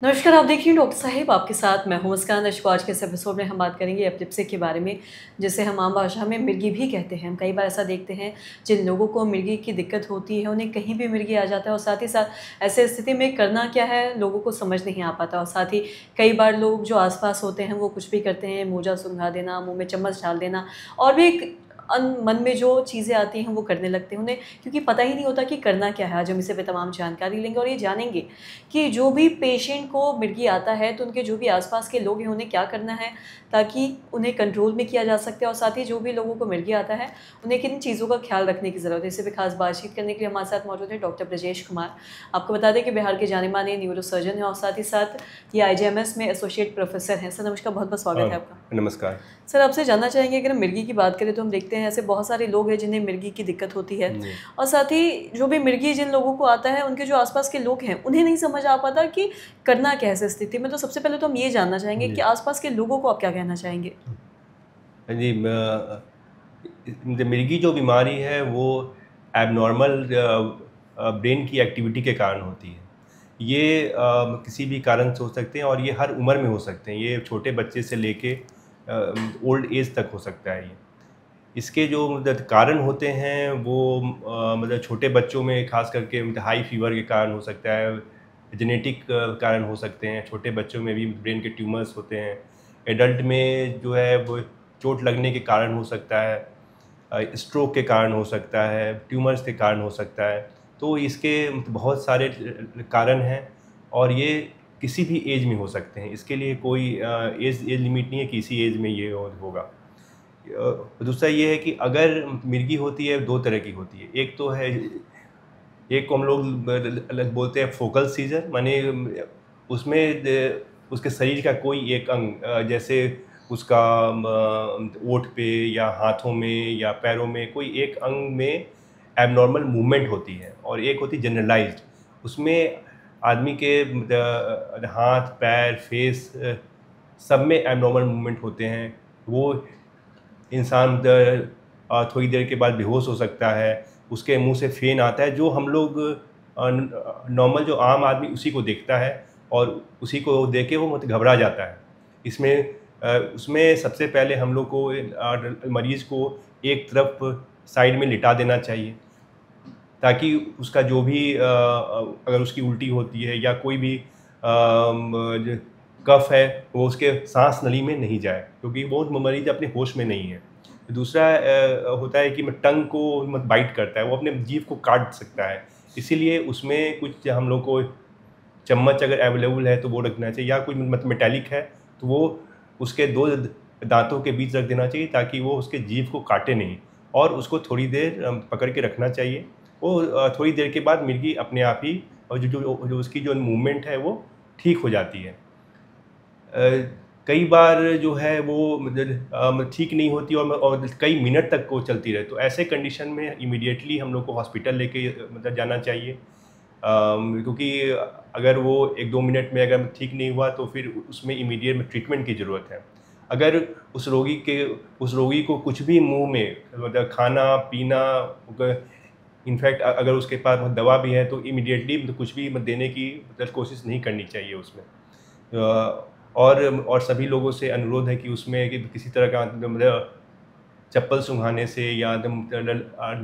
नमस्कार, आप देख रही हैं डॉक्टर साहिब आपके साथ मैं हूं मुस्कान। आज के इस एपिसोड में हम बात करेंगे एपिलेप्सी के बारे में, जिसे हम आम भाषा में मिर्गी भी कहते हैं। हम कई बार ऐसा देखते हैं जिन लोगों को मिर्गी की दिक्कत होती है उन्हें कहीं भी मिर्गी आ जाता है और साथ ही साथ ऐसे स्थिति में करना क्या है लोगों को समझ नहीं आ पाता। और साथ ही कई बार लोग जो आस-पास होते हैं वो कुछ भी करते हैं, मोजा सूंघा देना, मुँह में चम्मच डाल देना और भी मन में जो चीज़ें आती हैं वो करने लगते हैं उन्हें, क्योंकि पता ही नहीं होता कि करना क्या है। आज हम इसे पे तमाम जानकारी लेंगे और ये जानेंगे कि जो भी पेशेंट को मिर्गी आता है तो उनके जो भी आसपास के लोग हैं उन्हें क्या करना है ताकि उन्हें कंट्रोल में किया जा सकते हैं, और साथ ही जो भी लोगों को मिर्गी आता है उन्हें किन चीज़ों का ख्याल रखने की ज़रूरत है। इसी पे खास बातचीत करने के लिए हमारे साथ मौजूद है डॉक्टर ब्रजेश कुमार। आपको बता दें कि बिहार के जाने माने न्यूरो सर्जन हैं और साथ ही साथ ये आईजीएमएस में एसोसिएट प्रोफेसर हैं। सर नमस्कार, बहुत बहुत स्वागत है आपका। नमस्कार। सर आपसे जानना चाहेंगे, अगर हम मिर्गी की बात करें तो हम देखते हैं ऐसे बहुत सारे लोग हैं जिन्हें मिर्गी की दिक्कत होती है जी। और साथ ही जो भी मिर्गी जिन लोगों को आता है उनके जो आसपास के लोग हैं उन्हें नहीं समझ आ पाता कि करना क्या है ऐसी स्थिति में। तो सबसे पहले तो हम ये जानना चाहेंगे कि जी। आसपास के लोगों को आप क्या कहना चाहेंगे? जी, मिर्गी जो बीमारी है वो एबनॉर्मल ब्रेन की एक्टिविटी के कारण होती है। ये किसी भी कारण से हो सकते हैं और ये हर उम्र में हो सकते हैं। ये छोटे बच्चे से लेके ओल्ड एज तक हो सकता है ये। इसके जो मतलब कारण होते हैं वो मतलब छोटे बच्चों में ख़ास करके हाई फीवर के कारण हो सकता है, जेनेटिक कारण हो सकते हैं। छोटे बच्चों में भी ब्रेन के ट्यूमर्स होते हैं। एडल्ट में जो है वो चोट लगने के कारण हो सकता है, स्ट्रोक के कारण हो सकता है, ट्यूमर्स के कारण हो सकता है। तो इसके बहुत सारे कारण हैं और ये किसी भी एज में हो सकते हैं। इसके लिए कोई एज लिमिट नहीं है कि इसी एज में ये होगा। दूसरा ये है कि अगर मिर्गी होती है, दो तरह की होती है। एक तो है, एक को हम लोग अलग बोलते हैं फोकल सीजर, माने उसमें उसके शरीर का कोई एक अंग, जैसे उसका ओठ पे या हाथों में या पैरों में कोई एक अंग में एबनॉर्मल मूवमेंट होती है, और एक होती जनरलाइज्ड। उसमें आदमी के हाथ पैर फेस सब में एबनॉर्मल मूवमेंट होते हैं। वो इंसान थोड़ी देर के बाद बेहोश हो सकता है, उसके मुंह से फेन आता है, जो हम लोग नॉर्मल जो आम आदमी उसी को देखता है और उसी को देख के वो मतलब घबरा जाता है। इसमें उसमें सबसे पहले हम लोग को मरीज़ को एक तरफ साइड में लिटा देना चाहिए, ताकि उसका जो भी अगर उसकी उल्टी होती है या कोई भी कफ है वो उसके सांस नली में नहीं जाए, क्योंकि वो मरीज़ अपने होश में नहीं है। दूसरा होता है कि टंग को बाइट करता है, वो अपने जीभ को काट सकता है। इसीलिए उसमें कुछ हम लोग को चम्मच अगर अवेलेबल है तो वो रखना चाहिए, या कुछ मेटालिक है तो वो उसके दो दांतों के बीच रख देना चाहिए, ताकि वो उसके जीभ को काटे नहीं, और उसको थोड़ी देर पकड़ के रखना चाहिए। वो थोड़ी देर के बाद मिर्गी अपने आप ही, और जो उसकी जो मूवमेंट है वो ठीक हो जाती है। कई बार जो है वो मतलब ठीक नहीं होती और कई मिनट तक वो चलती रहे, तो ऐसे कंडीशन में इमीडिएटली हम लोग को हॉस्पिटल लेके मतलब जाना चाहिए। क्योंकि अगर वो 1-2 मिनट में अगर ठीक नहीं हुआ तो फिर उसमें इमीडिएट ट्रीटमेंट की ज़रूरत है। अगर उस रोगी को कुछ भी मुंह में मतलब खाना पीना, इनफैक्ट अगर उसके पास दवा भी है तो इमीडिएटली मतलब कुछ भी देने की मतलब कोशिश नहीं करनी चाहिए उसमें। और सभी लोगों से अनुरोध है कि उसमें कि किसी तरह का मतलब चप्पल सूंघाने से या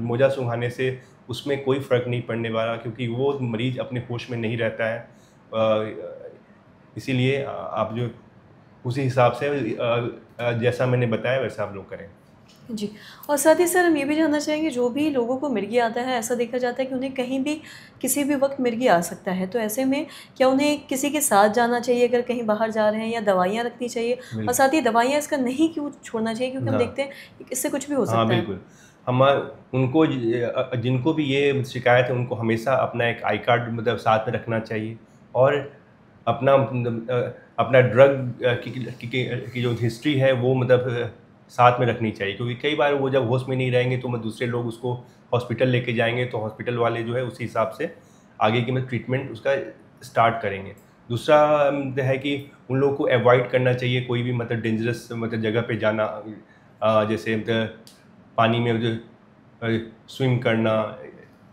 मोजा सूंघाने से उसमें कोई फ़र्क नहीं पड़ने वाला, क्योंकि वो मरीज़ अपने होश में नहीं रहता है। इसीलिए आप जो उसी हिसाब से जैसा मैंने बताया वैसा आप लोग करें। जी। और साथ ही सर हम ये भी जानना चाहेंगे, जो भी लोगों को मिर्गी आता है ऐसा देखा जाता है कि उन्हें कहीं भी किसी भी वक्त मिर्गी आ सकता है, तो ऐसे में क्या उन्हें किसी के साथ जाना चाहिए अगर कहीं बाहर जा रहे हैं, या दवाइयाँ रखनी चाहिए? और साथ ही दवाइयाँ इसका नहीं क्यों छोड़ना चाहिए, क्योंकि हम हाँ। देखते हैं कि इससे कुछ भी हो हाँ, सकता है? बिल्कुल। उनको जिनको भी ये शिकायत है उनको हमेशा अपना एक आई कार्ड मतलब साथ में रखना चाहिए, और अपना ड्रग की जो हिस्ट्री है वो मतलब साथ में रखनी चाहिए, क्योंकि कई बार वो जब होश में नहीं रहेंगे तो दूसरे लोग उसको हॉस्पिटल लेके जाएँगे, तो हॉस्पिटल वाले जो है उसी हिसाब से आगे की मतलब ट्रीटमेंट उसका स्टार्ट करेंगे। दूसरा है कि उन लोगों को अवॉइड करना चाहिए कोई भी मतलब डेंजरस मतलब जगह पे जाना, जैसे पानी में जो स्विम करना,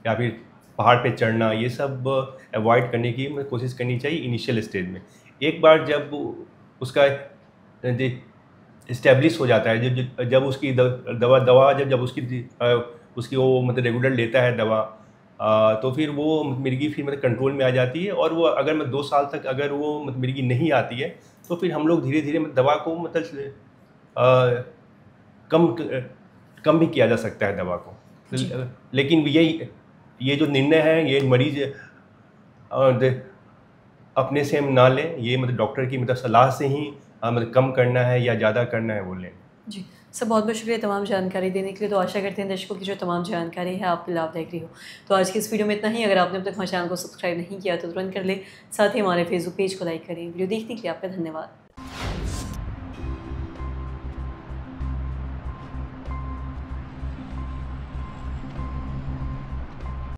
या फिर पहाड़ पे चढ़ना, ये सब अवॉइड करने की कोशिश करनी चाहिए इनिशियल स्टेज में। एक बार जब उसका इस्टेब्लिश हो जाता है, जब उसकी दवा जब उसकी वो मतलब रेगुलर लेता है दवा, तो फिर वो मिर्गी फिर मतलब कंट्रोल में आ जाती है। और वो अगर मैं 2 साल तक अगर वो मतलब मिर्गी नहीं आती है, तो फिर हम लोग धीरे धीरे दवा को मतलब कम कम भी किया जा सकता है दवा को। जी। लेकिन ये जो निर्णय है ये मरीज अपने से हम ना लें, ये मतलब डॉक्टर की मतलब सलाह से ही मतलब कम करना है या ज़्यादा करना है वो लें। जी, सर बहुत बहुत शुक्रिया तमाम जानकारी देने के लिए। तो आशा करते हैं दर्शकों की जो तमाम जानकारी है आपके लाभदायक रही हो। तो आज की इस वीडियो में इतना ही। अगर आपने अब तक हमारे चैनल को सब्सक्राइब नहीं किया तो तुरंत कर लें। साथ ही हमारे फेसबुक पेज को लाइक करें। वीडियो देखने के लिए आपका धन्यवाद।